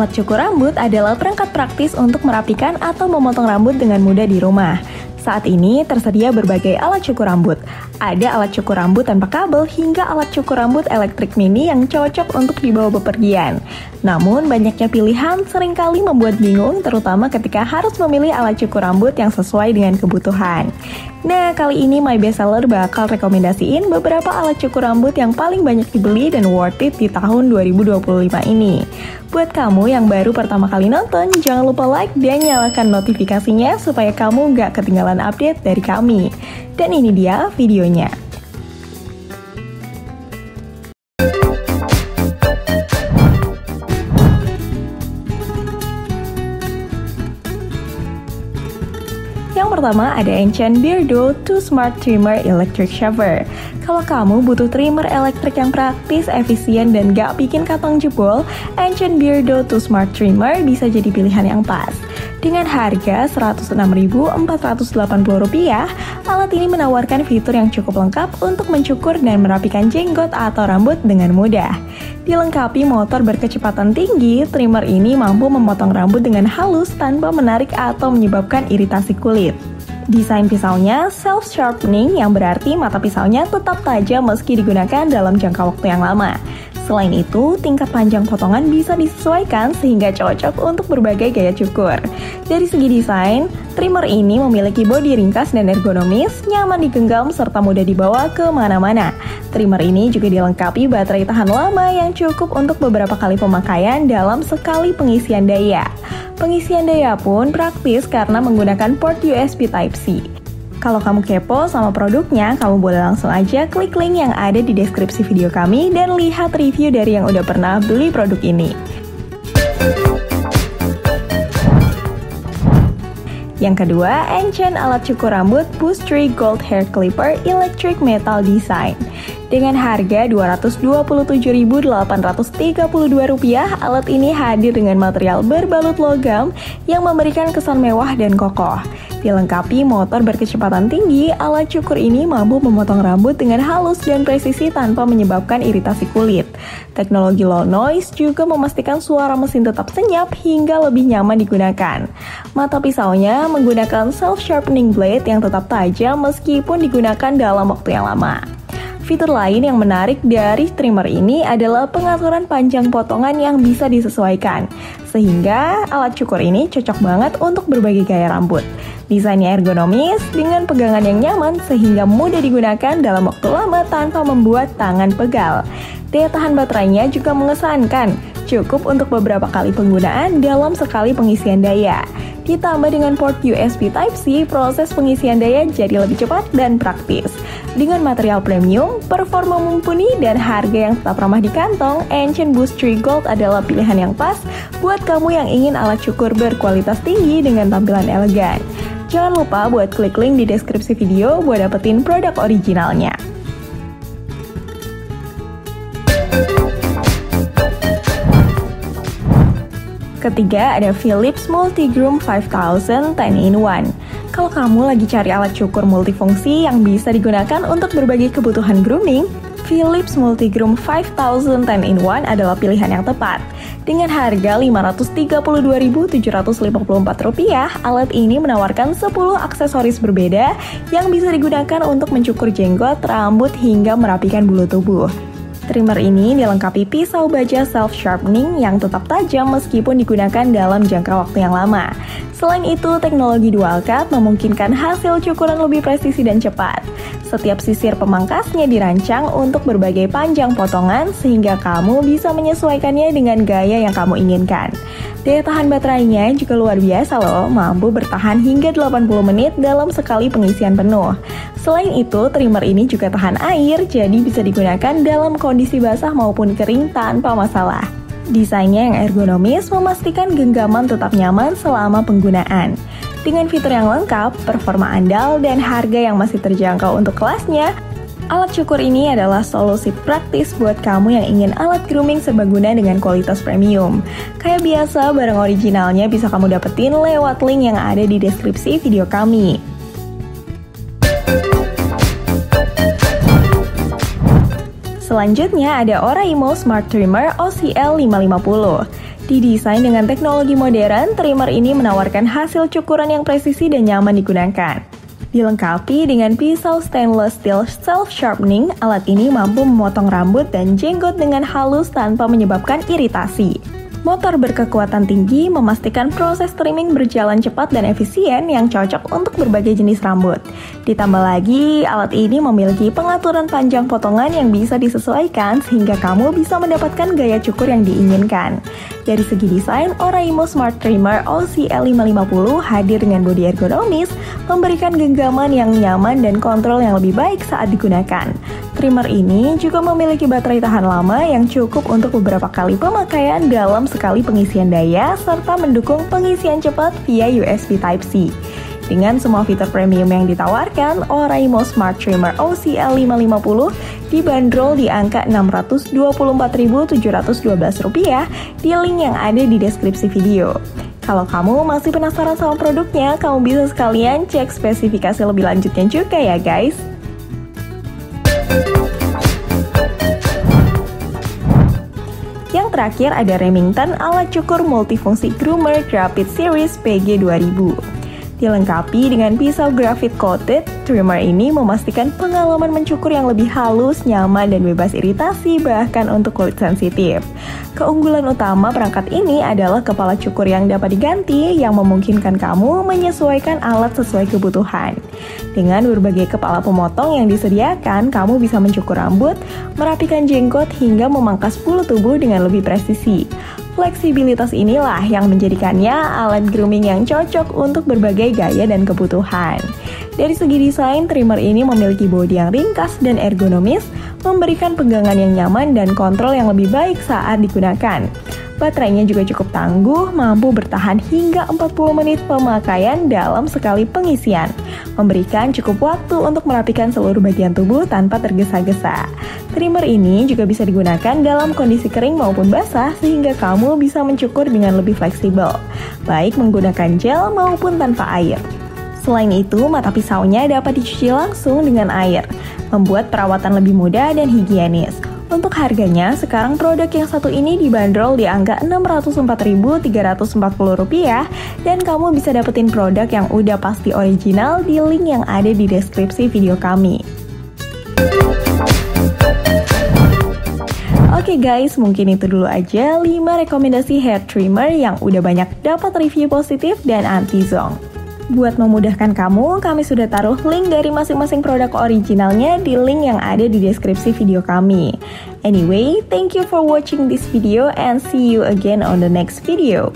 Alat cukur rambut adalah perangkat praktis untuk merapikan atau memotong rambut dengan mudah di rumah. Saat ini tersedia berbagai alat cukur rambut. Ada alat cukur rambut tanpa kabel hingga alat cukur rambut elektrik mini yang cocok untuk dibawa bepergian. Namun banyaknya pilihan seringkali membuat bingung, terutama ketika harus memilih alat cukur rambut yang sesuai dengan kebutuhan. Nah, kali ini My Bestseller bakal rekomendasiin beberapa alat cukur rambut yang paling banyak dibeli dan worth it di tahun 2025 ini. Buat kamu yang baru pertama kali nonton, jangan lupa like dan nyalakan notifikasinya supaya kamu gak ketinggalan update dari kami. Dan ini dia videonya. Yang pertama ada Enchant Beardo 2 Smart Trimmer Electric Shaver. Kalau kamu butuh trimmer elektrik yang praktis, efisien, dan gak bikin kantong jebol, Enchant Beardo 2 Smart Trimmer bisa jadi pilihan yang pas. Dengan harga Rp106.480, alat ini menawarkan fitur yang cukup lengkap untuk mencukur dan merapikan jenggot atau rambut dengan mudah. Dilengkapi motor berkecepatan tinggi, trimmer ini mampu memotong rambut dengan halus tanpa menarik atau menyebabkan iritasi kulit. Desain pisaunya self-sharpening, yang berarti mata pisaunya tetap tajam meski digunakan dalam jangka waktu yang lama. Selain itu, tingkat panjang potongan bisa disesuaikan sehingga cocok untuk berbagai gaya cukur. Dari segi desain, trimmer ini memiliki bodi ringkas dan ergonomis, nyaman digenggam, serta mudah dibawa kemana-mana. Trimmer ini juga dilengkapi baterai tahan lama yang cukup untuk beberapa kali pemakaian dalam sekali pengisian daya. Pengisian daya pun praktis karena menggunakan port USB Type-C. Kalau kamu kepo sama produknya, kamu boleh langsung aja klik link yang ada di deskripsi video kami dan lihat review dari yang udah pernah beli produk ini. Yang kedua, Enchant alat cukur rambut Boost Tree Gold Hair Clipper Electric Metal Design. Dengan harga Rp227.832, alat ini hadir dengan material berbalut logam yang memberikan kesan mewah dan kokoh. Dilengkapi motor berkecepatan tinggi, alat cukur ini mampu memotong rambut dengan halus dan presisi tanpa menyebabkan iritasi kulit. Teknologi low noise juga memastikan suara mesin tetap senyap hingga lebih nyaman digunakan. Mata pisaunya menggunakan self-sharpening blade yang tetap tajam meskipun digunakan dalam waktu yang lama. Fitur lain yang menarik dari trimmer ini adalah pengaturan panjang potongan yang bisa disesuaikan, sehingga alat cukur ini cocok banget untuk berbagai gaya rambut. Desainnya ergonomis dengan pegangan yang nyaman sehingga mudah digunakan dalam waktu lama tanpa membuat tangan pegal. Daya tahan baterainya juga mengesankan, cukup untuk beberapa kali penggunaan dalam sekali pengisian daya. Ditambah dengan port USB Type-C, proses pengisian daya jadi lebih cepat dan praktis. Dengan material premium, performa mumpuni, dan harga yang tetap ramah di kantong, Enchant Boost Tree Gold adalah pilihan yang pas buat kamu yang ingin alat cukur berkualitas tinggi dengan tampilan elegan. Jangan lupa buat klik link di deskripsi video buat dapetin produk originalnya. Ketiga ada Philips Multigroom 5000 10-in-1. Kalau kamu lagi cari alat cukur multifungsi yang bisa digunakan untuk berbagai kebutuhan grooming, Philips Multigroom 5000 10-in-1 adalah pilihan yang tepat. Dengan harga Rp532.754, alat ini menawarkan 10 aksesoris berbeda yang bisa digunakan untuk mencukur jenggot, rambut, hingga merapikan bulu tubuh. Trimmer ini dilengkapi pisau baja self-sharpening yang tetap tajam meskipun digunakan dalam jangka waktu yang lama. Selain itu, teknologi dual cut memungkinkan hasil cukuran lebih presisi dan cepat. Setiap sisir pemangkasnya dirancang untuk berbagai panjang potongan sehingga kamu bisa menyesuaikannya dengan gaya yang kamu inginkan. Daya tahan baterainya juga luar biasa loh, mampu bertahan hingga 80 menit dalam sekali pengisian penuh. Selain itu, trimmer ini juga tahan air, jadi bisa digunakan dalam kondisi basah maupun kering tanpa masalah. Desainnya yang ergonomis memastikan genggaman tetap nyaman selama penggunaan. Dengan fitur yang lengkap, performa andal, dan harga yang masih terjangkau untuk kelasnya, alat cukur ini adalah solusi praktis buat kamu yang ingin alat grooming serbaguna dengan kualitas premium. Kayak biasa, barang originalnya bisa kamu dapetin lewat link yang ada di deskripsi video kami. Selanjutnya ada Oraimo Smart Trimmer OCL 550. Didesain dengan teknologi modern, trimmer ini menawarkan hasil cukuran yang presisi dan nyaman digunakan. Dilengkapi dengan pisau stainless steel self-sharpening, alat ini mampu memotong rambut dan jenggot dengan halus tanpa menyebabkan iritasi. Motor berkekuatan tinggi memastikan proses trimming berjalan cepat dan efisien yang cocok untuk berbagai jenis rambut. Ditambah lagi, alat ini memiliki pengaturan panjang potongan yang bisa disesuaikan sehingga kamu bisa mendapatkan gaya cukur yang diinginkan. Dari segi desain, Oraimo Smart Trimmer OCL550 hadir dengan bodi ergonomis, memberikan genggaman yang nyaman dan kontrol yang lebih baik saat digunakan. Trimmer ini juga memiliki baterai tahan lama yang cukup untuk beberapa kali pemakaian dalam sekali pengisian daya, serta mendukung pengisian cepat via USB Type-C. Dengan semua fitur premium yang ditawarkan, Oraimo Smart Trimmer OCL550 dibanderol di angka Rp624.712 di link yang ada di deskripsi video. Kalau kamu masih penasaran sama produknya, kamu bisa sekalian cek spesifikasi lebih lanjutnya juga ya guys. Yang terakhir ada Remington alat cukur multifungsi groomer Rapid Series PG2000. Dilengkapi dengan pisau graphite coated, trimmer ini memastikan pengalaman mencukur yang lebih halus, nyaman, dan bebas iritasi bahkan untuk kulit sensitif. Keunggulan utama perangkat ini adalah kepala cukur yang dapat diganti yang memungkinkan kamu menyesuaikan alat sesuai kebutuhan. Dengan berbagai kepala pemotong yang disediakan, kamu bisa mencukur rambut, merapikan jenggot, hingga memangkas bulu tubuh dengan lebih presisi. Fleksibilitas inilah yang menjadikannya alat grooming yang cocok untuk berbagai gaya dan kebutuhan. Dari segi desain, trimmer ini memiliki bodi yang ringkas dan ergonomis, memberikan pegangan yang nyaman dan kontrol yang lebih baik saat digunakan. Baterainya juga cukup tangguh, mampu bertahan hingga 40 menit pemakaian dalam sekali pengisian, memberikan cukup waktu untuk merapikan seluruh bagian tubuh tanpa tergesa-gesa. Trimmer ini juga bisa digunakan dalam kondisi kering maupun basah sehingga kamu bisa mencukur dengan lebih fleksibel, baik menggunakan gel maupun tanpa air. Selain itu, mata pisaunya dapat dicuci langsung dengan air, membuat perawatan lebih mudah dan higienis. Untuk harganya, sekarang produk yang satu ini dibanderol di angka Rp604.340 dan kamu bisa dapetin produk yang udah pasti original di link yang ada di deskripsi video kami. Oke guys, mungkin itu dulu aja 5 rekomendasi hair trimmer yang udah banyak dapat review positif dan anti-zonk. Buat memudahkan kamu, kami sudah taruh link dari masing-masing produk originalnya di link yang ada di deskripsi video kami. Anyway, thank you for watching this video and see you again on the next video.